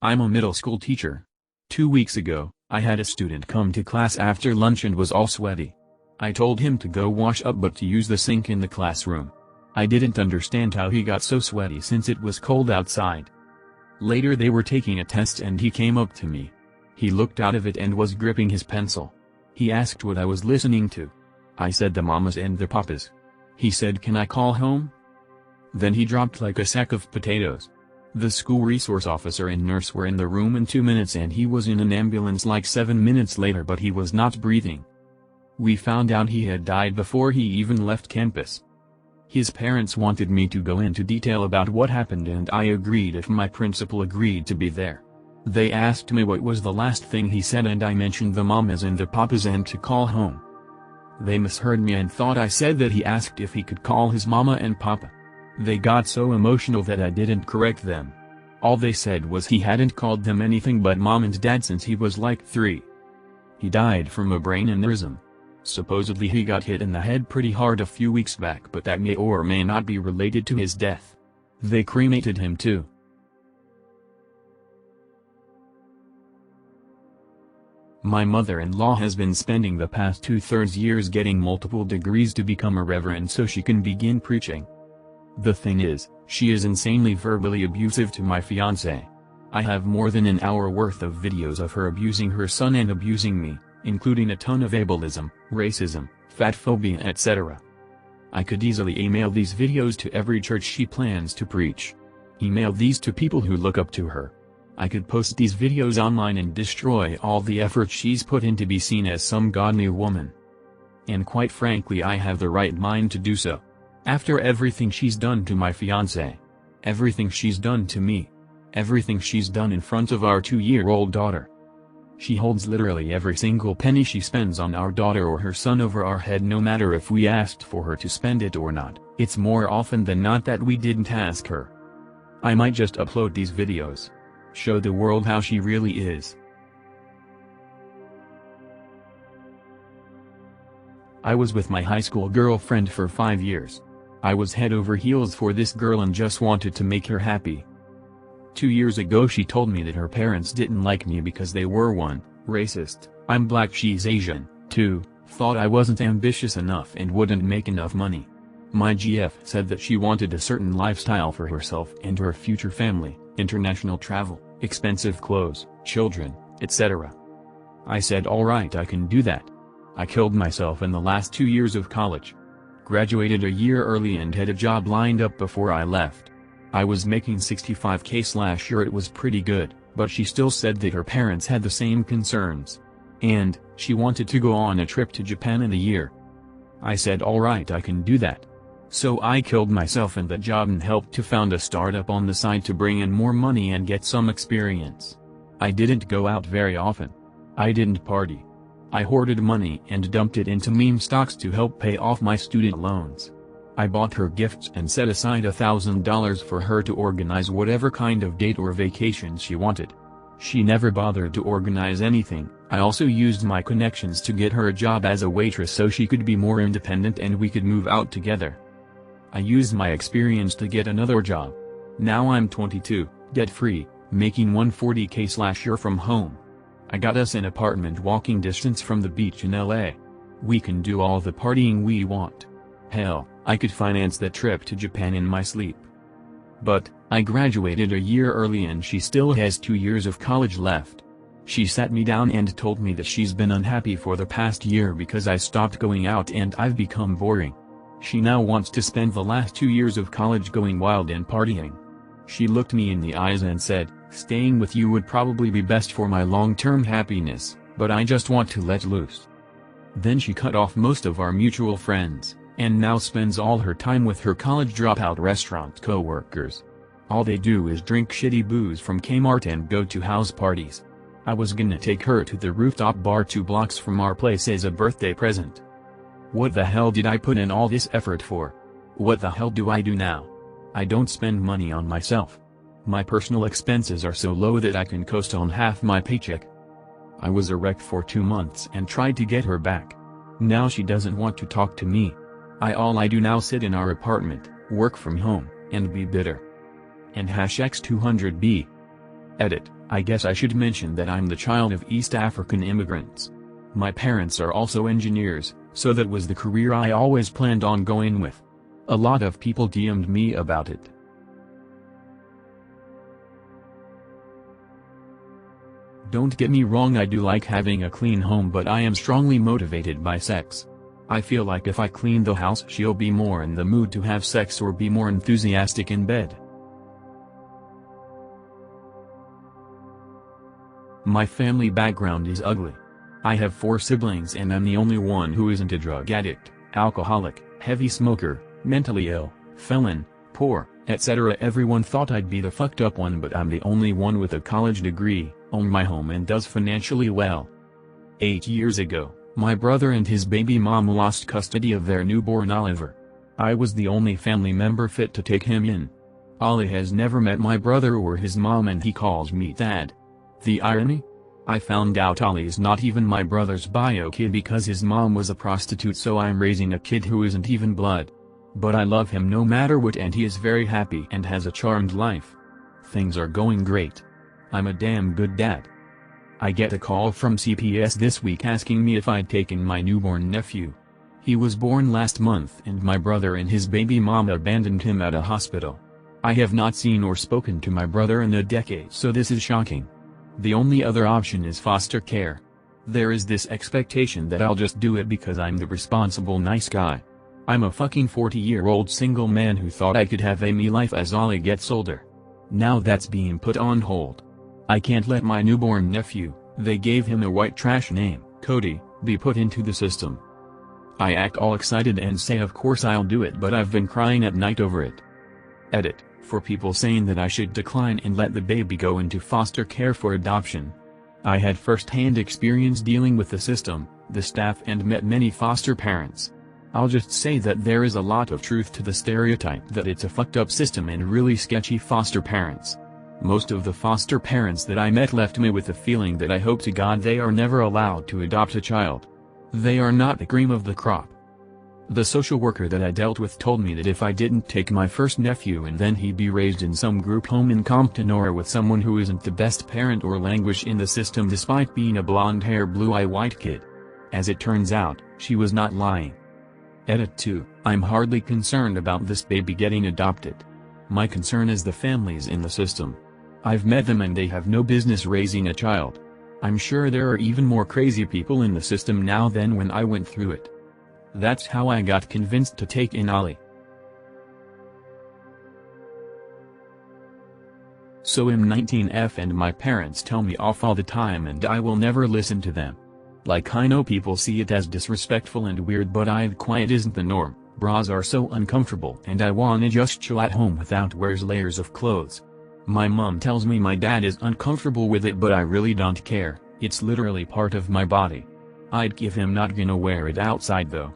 I'm a middle school teacher. 2 weeks ago, I had a student come to class after lunch and was all sweaty. I told him to go wash up but to use the sink in the classroom. I didn't understand how he got so sweaty since it was cold outside. Later they were taking a test and he came up to me. He looked out of it and was gripping his pencil. He asked what I was listening to. I said the mamas and the papas. He said, "Can I call home?" Then he dropped like a sack of potatoes. The school resource officer and nurse were in the room in 2 minutes and he was in an ambulance like 7 minutes later, but he was not breathing. We found out he had died before he even left campus. His parents wanted me to go into detail about what happened and I agreed if my principal agreed to be there. They asked me what was the last thing he said and I mentioned the mamas and the papas and to call home. They misheard me and thought I said that he asked if he could call his mama and papa. They got so emotional that I didn't correct them. All they said was he hadn't called them anything but mom and dad since he was like 3. He died from a brain aneurysm. Supposedly he got hit in the head pretty hard a few weeks back, but that may or may not be related to his death. They cremated him too. My mother-in-law has been spending the past 2/3 years getting multiple degrees to become a reverend so she can begin preaching. The thing is, she is insanely verbally abusive to my fiancé. I have more than an hour worth of videos of her abusing her son and abusing me, including a ton of ableism, racism, fatphobia, etc. I could easily email these videos to every church she plans to preach. Email these to people who look up to her. I could post these videos online and destroy all the effort she's put in to be seen as some godly woman. And quite frankly, I have the right mind to do so. After everything she's done to my fiancé, everything she's done to me, everything she's done in front of our 2-year-old daughter. She holds literally every single penny she spends on our daughter or her son over our head, no matter if we asked for her to spend it or not. It's more often than not that we didn't ask her. I might just upload these videos. Show the world how she really is. I was with my high school girlfriend for 5 years. I was head over heels for this girl and just wanted to make her happy. 2 years ago she told me that her parents didn't like me because they were 1, racist, I'm black, she's Asian, 2, thought I wasn't ambitious enough and wouldn't make enough money. My GF said that she wanted a certain lifestyle for herself and her future family, international travel, expensive clothes, children, etc. I said alright, I can do that. I killed myself in the last 2 years of college. Graduated a year early and had a job lined up before I left. I was making $65K/year. It was pretty good, but she still said that her parents had the same concerns. And, she wanted to go on a trip to Japan in a year. I said alright, I can do that. So I killed myself in that job and helped to found a startup on the side to bring in more money and get some experience. I didn't go out very often. I didn't party. I hoarded money and dumped it into meme stocks to help pay off my student loans. I bought her gifts and set aside $1,000 for her to organize whatever kind of date or vacation she wanted. She never bothered to organize anything. I also used my connections to get her a job as a waitress so she could be more independent and we could move out together. I used my experience to get another job. Now I'm 22, debt-free, making $140K/year from home. I got us an apartment walking distance from the beach in LA. We can do all the partying we want. Hell, I could finance that trip to Japan in my sleep. But, I graduated a year early and she still has 2 years of college left. She sat me down and told me that she's been unhappy for the past year because I stopped going out and I've become boring. She now wants to spend the last 2 years of college going wild and partying. She looked me in the eyes and said, "Staying with you would probably be best for my long-term happiness, but I just want to let loose." Then she cut off most of our mutual friends, and now spends all her time with her college dropout restaurant co-workers. All they do is drink shitty booze from Kmart and go to house parties. I was gonna take her to the rooftop bar 2 blocks from our place as a birthday present. What the hell did I put in all this effort for? What the hell do I do now? I don't spend money on myself. My personal expenses are so low that I can coast on half my paycheck. I was a wreck for 2 months and tried to get her back. Now she doesn't want to talk to me. All I do now sit in our apartment, work from home, and be bitter. And #X200B. Edit, I guess I should mention that I'm the child of East African immigrants. My parents are also engineers, so that was the career I always planned on going with. A lot of people DM'd me about it. Don't get me wrong, I do like having a clean home, but I am strongly motivated by sex. I feel like if I clean the house, she'll be more in the mood to have sex or be more enthusiastic in bed. My family background is ugly. I have 4 siblings and I'm the only one who isn't a drug addict, alcoholic, heavy smoker, mentally ill, felon, poor, etc. Everyone thought I'd be the fucked up one, but I'm the only one with a college degree, own my home and does financially well. 8 years ago, my brother and his baby mom lost custody of their newborn Oliver. I was the only family member fit to take him in. Ollie has never met my brother or his mom and he calls me Dad. The irony? I found out Ollie's not even my brother's bio kid because his mom was a prostitute, so I'm raising a kid who isn't even blood. But I love him no matter what and he is very happy and has a charmed life. Things are going great. I'm a damn good dad. I get a call from CPS this week asking me if I'd taken my newborn nephew. He was born last month and my brother and his baby mom abandoned him at a hospital. I have not seen or spoken to my brother in a decade, so this is shocking. The only other option is foster care. There is this expectation that I'll just do it because I'm the responsible nice guy. I'm a fucking 40-year-old single man who thought I could have a me life as Ollie gets older. Now that's being put on hold. I can't let my newborn nephew, they gave him a white trash name, Cody, be put into the system. I act all excited and say of course I'll do it, but I've been crying at night over it. Edit. For people saying that I should decline and let the baby go into foster care for adoption. I had first-hand experience dealing with the system, the staff and met many foster parents. I'll just say that there is a lot of truth to the stereotype that it's a fucked up system and really sketchy foster parents. Most of the foster parents that I met left me with the feeling that I hope to God they are never allowed to adopt a child. They are not the cream of the crop. The social worker that I dealt with told me that if I didn't take my first nephew and then he'd be raised in some group home in Compton or with someone who isn't the best parent or languish in the system despite being a blonde-hair blue-eye white kid. As it turns out, she was not lying. Edit 2, I'm hardly concerned about this baby getting adopted. My concern is the families in the system. I've met them and they have no business raising a child. I'm sure there are even more crazy people in the system now than when I went through it. That's how I got convinced to take in Ollie. So I'm 19F and my parents tell me off all the time and I will never listen to them. Like I know people see it as disrespectful and weird, but quiet isn't the norm. Bras are so uncomfortable and I wanna just chill at home without wears layers of clothes. My mom tells me my dad is uncomfortable with it, but I really don't care, it's literally part of my body. I'd give him not gonna wear it outside though.